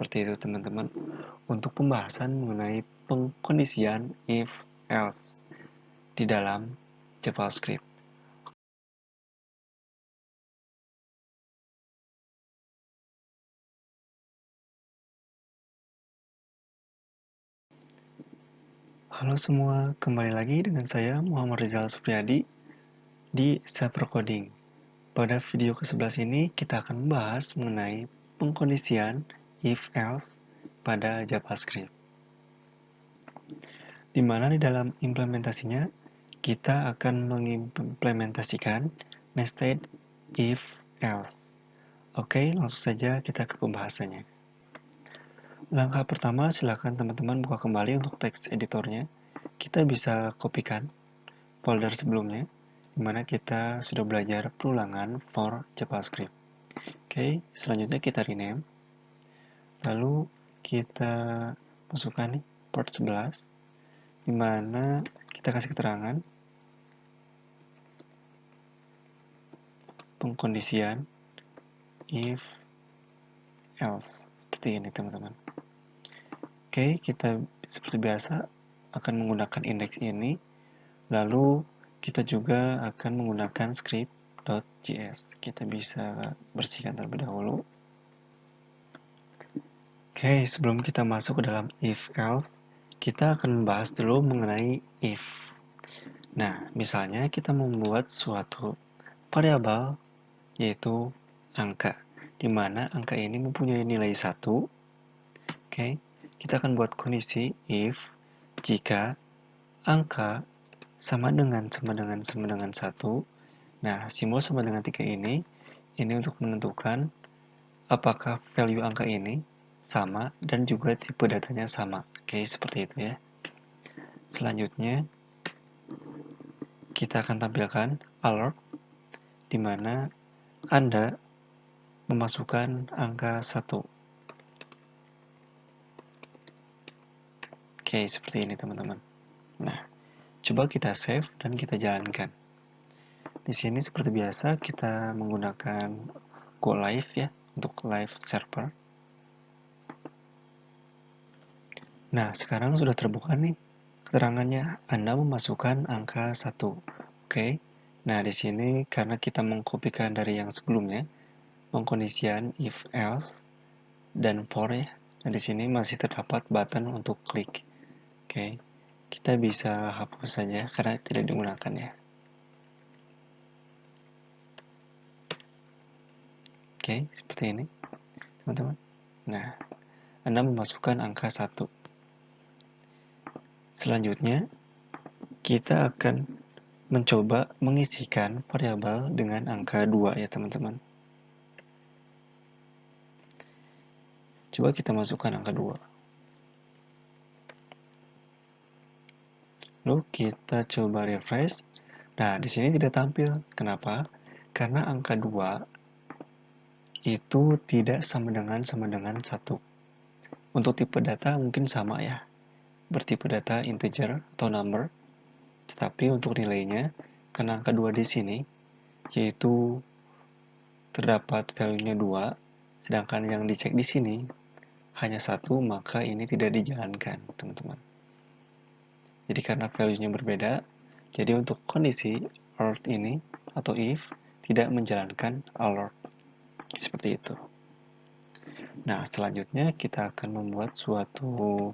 seperti itu teman-teman untuk pembahasan mengenai pengkondisian if else di dalam JavaScript. Halo semua, kembali lagi dengan saya Muhammad Rizal Supriyadi di Saper Coding. Pada video ke-11 ini kita akan membahas mengenai pengkondisian if else pada JavaScript. Di mana di dalam implementasinya kita akan mengimplementasikan nested if else. Oke, langsung saja kita ke pembahasannya. Langkah pertama, silakan teman-teman buka kembali untuk teks editornya. Kita bisa kopikan folder sebelumnya, di mana kita sudah belajar perulangan for JavaScript. Oke, selanjutnya kita rename. Lalu kita masukkan nih port 11, di mana kita kasih keterangan pengkondisian if else. Seperti ini teman-teman. Oke, kita seperti biasa akan menggunakan indeks ini. Lalu kita juga akan menggunakan script.js. Kita bisa bersihkan terlebih dahulu. Oke, sebelum kita masuk ke dalam if else, kita akan membahas dulu mengenai if. Nah, misalnya kita membuat suatu variabel yaitu angka, di mana angka ini mempunyai nilai 1. Oke, kita akan buat kondisi if jika angka sama dengan 1. Nah, simbol sama dengan 3 ini untuk menentukan apakah value angka ini sama dan juga tipe datanya sama. Oke, seperti itu ya. Selanjutnya, kita akan tampilkan alert, di mana Anda memasukkan angka 1. Oke, seperti ini teman-teman. Nah, coba kita save dan kita jalankan. Di sini seperti biasa kita menggunakan Go Live ya, untuk live server. Nah, sekarang sudah terbuka nih keterangannya. Anda memasukkan angka 1. Oke. Nah, di sini karena kita mengkopikan dari yang sebelumnya, pengkondisian if else dan for ya. Nah, di sini masih terdapat button untuk klik. Oke, kita bisa hapus saja karena tidak digunakan ya. Oke, seperti ini, teman-teman. Nah, Anda memasukkan angka 1. Selanjutnya, kita akan mencoba mengisikan variabel dengan angka 2 ya, teman-teman. Coba kita masukkan angka 2. Lalu kita coba refresh. Nah, di sini tidak tampil. Kenapa? Karena angka 2 itu tidak sama dengan 1. Untuk tipe data mungkin sama ya. Bertipe data integer atau number. Tetapi untuk nilainya, karena angka 2 di sini, yaitu terdapat value-nya 2, sedangkan yang dicek di sini hanya 1, maka ini tidak dijalankan, teman-teman. Jadi karena value-nya berbeda, jadi untuk kondisi alert ini atau if tidak menjalankan alert. Seperti itu. Nah, selanjutnya kita akan membuat suatu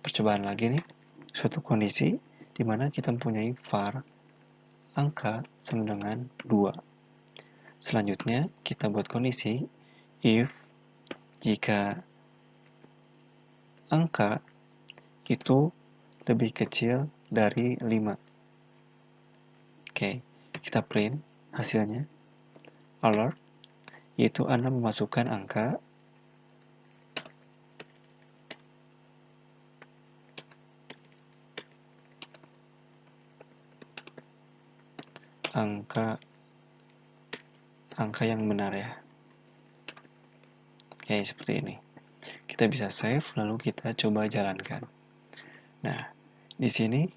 percobaan lagi nih, suatu kondisi di mana kita mempunyai var angka sama dengan 2. Selanjutnya kita buat kondisi if jika angka itu lebih kecil dari 5. Oke, kita print hasilnya. Alert, yaitu Anda memasukkan angka yang benar ya. Oke, seperti ini. Kita bisa save, lalu kita coba jalankan. Nah, di sini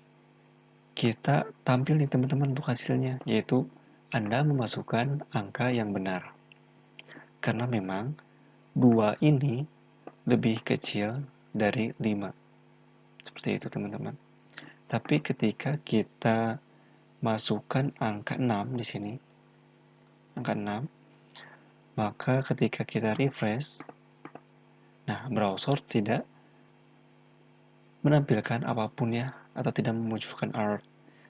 kita tampil nih teman-teman untuk hasilnya, yaitu Anda memasukkan angka yang benar. Karena memang 2 ini lebih kecil dari 5. Seperti itu, teman-teman. Tapi ketika kita masukkan angka 6 di sini, angka 6, maka ketika kita refresh, nah, browser tidak menampilkan apapun ya, atau tidak memunculkan alert,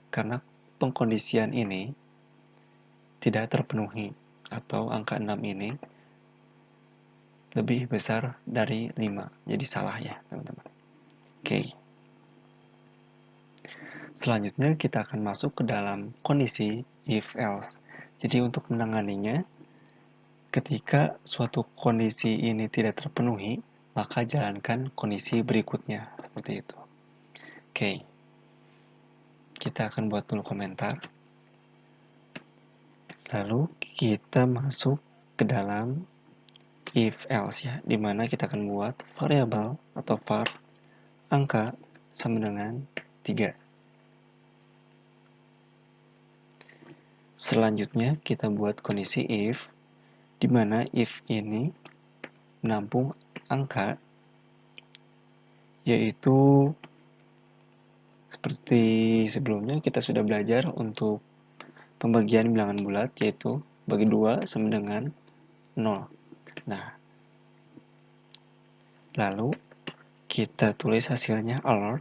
karena pengkondisian ini tidak terpenuhi, atau angka 6 ini lebih besar dari 5. Jadi salah ya, teman-teman. Oke. Selanjutnya kita akan masuk ke dalam kondisi if else. Jadi untuk menanganinya, ketika suatu kondisi ini tidak terpenuhi, maka jalankan kondisi berikutnya, seperti itu. Oke. Kita akan buat dulu komentar. Lalu kita masuk ke dalam if else ya, dimana kita akan buat variabel atau var angka sama dengan 3. Selanjutnya kita buat kondisi if, di mana if ini menampung angka, yaitu seperti sebelumnya kita sudah belajar untuk pembagian bilangan bulat, yaitu bagi 2 sama dengan 0. Nah, lalu kita tulis hasilnya alert,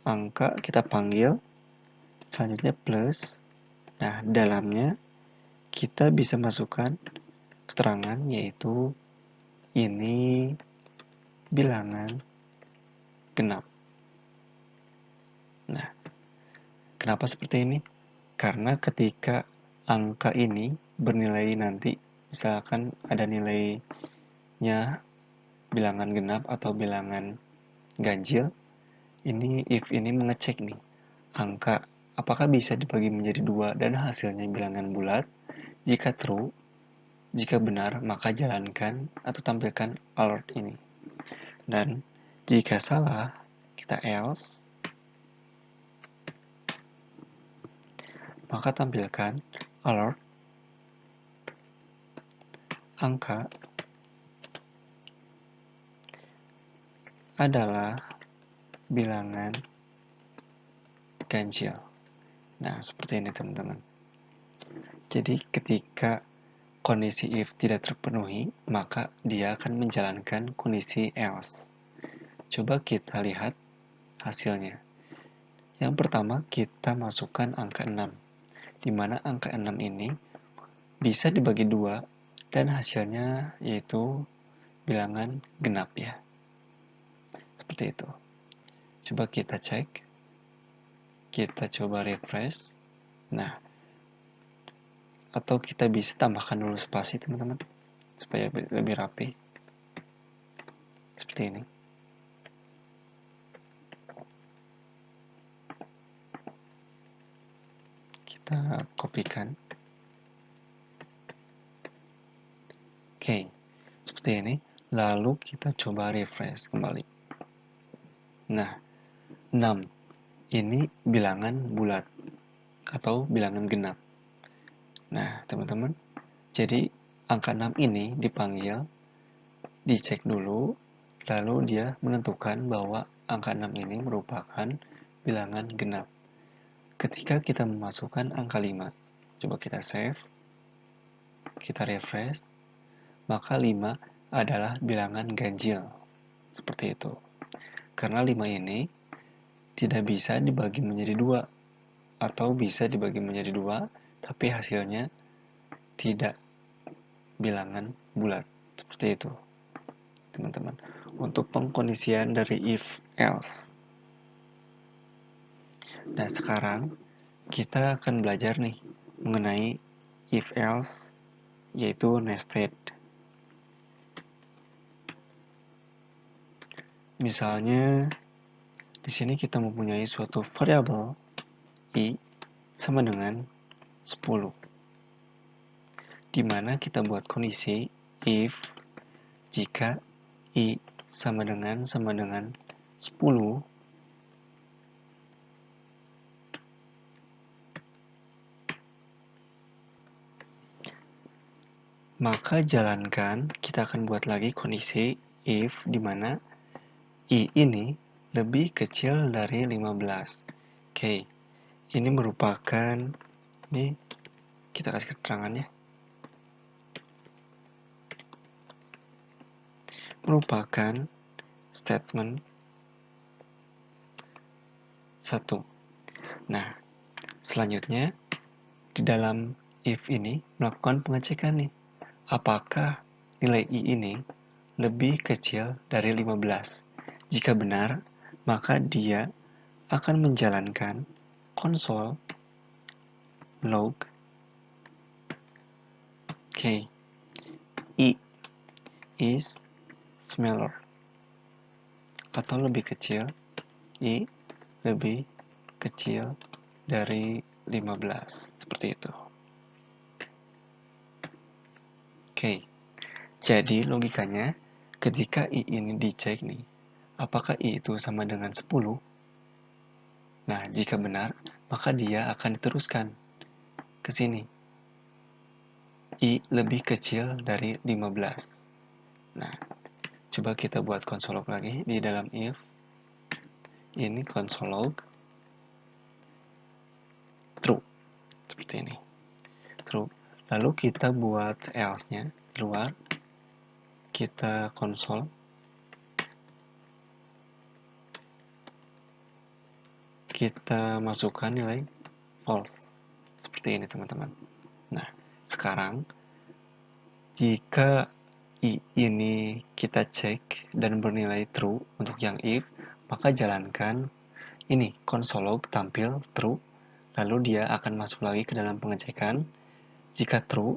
angka kita panggil, selanjutnya plus. Nah, dalamnya kita bisa masukkan keterangan, yaitu ini bilangan genap. Nah, kenapa seperti ini? Karena ketika angka ini bernilai nanti, misalkan ada nilainya bilangan genap atau bilangan ganjil, ini if ini mengecek nih, angka apakah bisa dibagi menjadi 2 dan hasilnya bilangan bulat. Jika true, jika benar, maka jalankan atau tampilkan alert ini. Dan jika salah, kita else, maka tampilkan alert angka adalah bilangan ganjil. Nah, seperti ini teman-teman. Jadi ketika kondisi if tidak terpenuhi, maka dia akan menjalankan kondisi else. Coba kita lihat hasilnya. Yang pertama, kita masukkan angka 6, di mana angka 6 ini bisa dibagi 2 dan hasilnya yaitu bilangan genap ya. Seperti itu. Coba kita cek. Kita coba refresh. Nah, atau kita bisa tambahkan dulu spasi teman-teman, supaya lebih rapi. Seperti ini. Kita kopikan. Oke, seperti ini. Lalu kita coba refresh kembali. Nah, 6 ini bilangan bulat atau bilangan genap. Nah, teman-teman, jadi angka 6 ini dipanggil, dicek dulu, lalu dia menentukan bahwa angka 6 ini merupakan bilangan genap. Ketika kita memasukkan angka 5, coba kita save, kita refresh, maka 5 adalah bilangan ganjil. Seperti itu. Karena 5 ini tidak bisa dibagi menjadi 2, atau bisa dibagi menjadi 2, tapi hasilnya tidak bilangan bulat. Seperti itu, teman-teman. Untuk pengkondisian dari if else. Nah, sekarang kita akan belajar nih mengenai if else, yaitu nested. Misalnya di sini kita mempunyai suatu variabel i sama dengan 10, di mana kita buat kondisi if jika i sama dengan 10, Maka jalankan, kita akan buat lagi kondisi if di mana I ini lebih kecil dari 15. Oke, ini merupakan, ini kita kasih keterangannya, merupakan statement 1. Nah, selanjutnya di dalam if ini melakukan pengecekan nih, apakah nilai I ini lebih kecil dari 15. Jika benar, maka dia akan menjalankan console log I is smaller atau lebih kecil, I lebih kecil dari 15. Seperti itu. Jadi logikanya ketika I ini dicek nih, apakah I itu sama dengan 10? Nah, jika benar, maka dia akan diteruskan ke sini. I lebih kecil dari 15. Nah, coba kita buat console log lagi di dalam if. Ini console log true. Seperti ini. True. Lalu kita buat else-nya keluar. Kita console. Kita masukkan nilai false. Seperti ini, teman-teman. Nah, sekarang jika I ini kita cek dan bernilai true untuk yang if, maka jalankan ini console log tampil true, lalu dia akan masuk lagi ke dalam pengecekan. Jika true,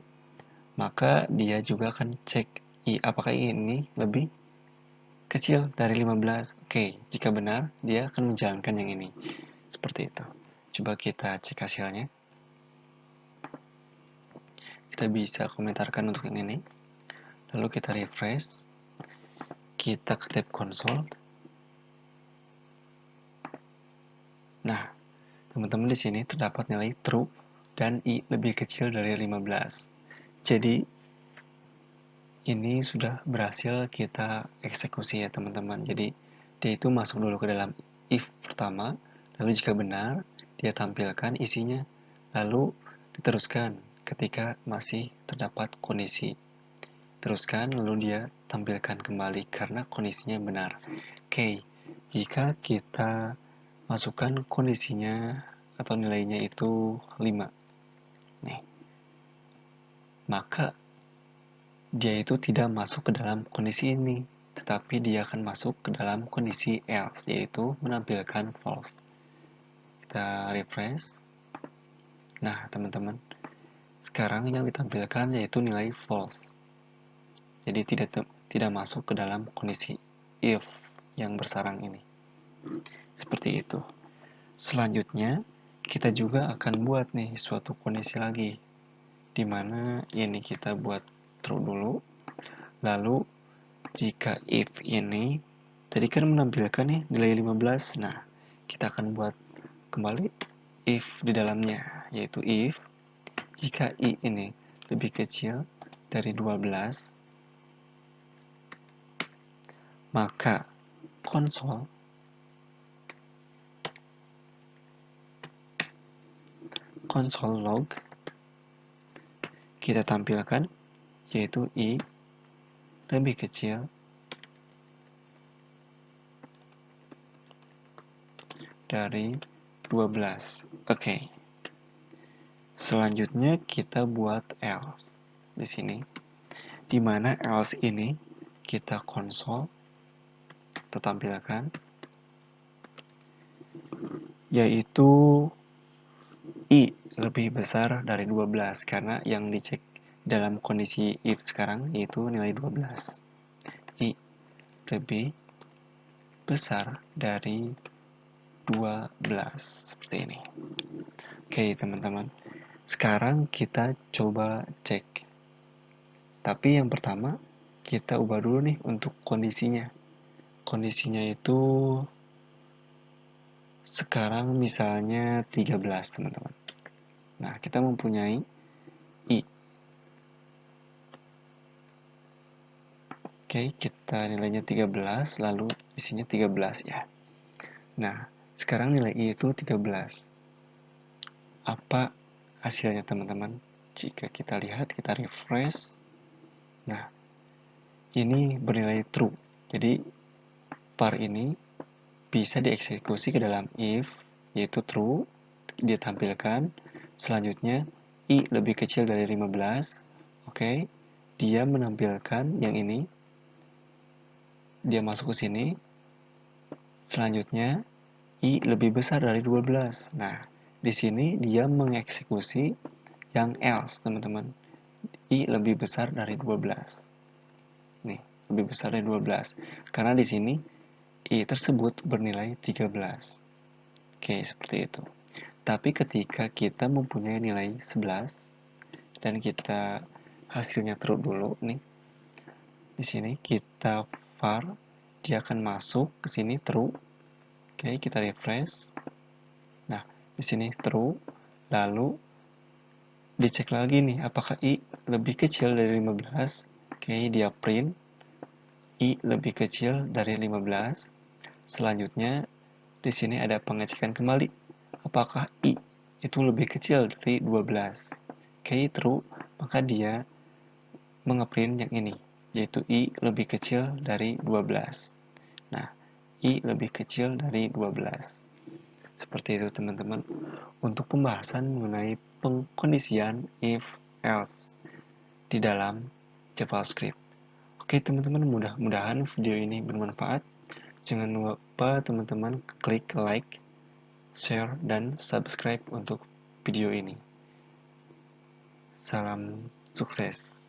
maka dia juga akan cek apakah ini lebih kecil dari 15. Oke, jika benar, dia akan menjalankan yang ini. Seperti itu. Coba kita cek hasilnya. Kita bisa komentarkan untuk yang ini. Lalu kita refresh. Kita ketik console. Nah, teman-teman di sini terdapat nilai true dan I lebih kecil dari 15. Jadi, ini sudah berhasil kita eksekusi ya teman-teman. Jadi, dia itu masuk dulu ke dalam if pertama, lalu jika benar, dia tampilkan isinya, lalu diteruskan ketika masih terdapat kondisi. Teruskan, lalu dia tampilkan kembali karena kondisinya benar. Oke, jika kita masukkan kondisinya atau nilainya itu 5. Nih. Maka dia itu tidak masuk ke dalam kondisi ini, tetapi dia akan masuk ke dalam kondisi else, yaitu menampilkan false. Kita refresh. Nah, teman-teman, sekarang yang ditampilkan yaitu nilai false. Jadi tidak masuk ke dalam kondisi if yang bersarang ini. Seperti itu. Selanjutnya, kita juga akan buat nih suatu kondisi lagi, di mana ini kita buat true dulu. Lalu jika if ini tadi kan menampilkan nih nilai 15. Nah, kita akan buat kembali if di dalamnya, yaitu if jika I ini lebih kecil dari 12, maka console log kita tampilkan yaitu I lebih kecil dari 12. Oke. Selanjutnya kita buat else di sini. Di mana else ini kita console tampilkan yaitu I lebih besar dari 12 karena yang dicek dalam kondisi if sekarang yaitu nilai 12. I lebih besar dari 12 seperti ini. Oke, teman-teman. Sekarang kita coba cek. Tapi yang pertama kita ubah dulu nih untuk kondisinya. Kondisinya itu sekarang misalnya 13, teman-teman. Nah, kita mempunyai I Oke, kita nilainya 13, lalu isinya 13 ya. Nah, sekarang nilai I itu 13. Apa hasilnya teman-teman? Jika kita lihat, kita refresh. Nah, ini bernilai true. Jadi, var ini bisa dieksekusi ke dalam if, yaitu true, dia tampilkan. Selanjutnya, I lebih kecil dari 15. Oke, dia menampilkan yang ini. Dia masuk ke sini. Selanjutnya, I lebih besar dari 12. Nah, di sini dia mengeksekusi yang else, teman-teman. I lebih besar dari 12. Nih, lebih besar dari 12. Karena di sini I tersebut bernilai 13. Oke, seperti itu. Tapi ketika kita mempunyai nilai 11 dan kita hasilnya true dulu nih. Di sini kita var, dia akan masuk ke sini true. Oke, kita refresh. Nah, di sini true. Lalu dicek lagi nih apakah I lebih kecil dari 15. Oke, dia print I lebih kecil dari 15. Selanjutnya di sini ada pengecekan kembali. Apakah I itu lebih kecil dari 12? Oke, true, maka dia mengeprint yang ini, yaitu I lebih kecil dari 12. Nah, I lebih kecil dari 12. Seperti itu teman-teman, untuk pembahasan mengenai pengkondisian if else di dalam JavaScript. Oke teman-teman, mudah-mudahan video ini bermanfaat. Jangan lupa teman-teman klik like, share, dan subscribe untuk video ini. Salam sukses.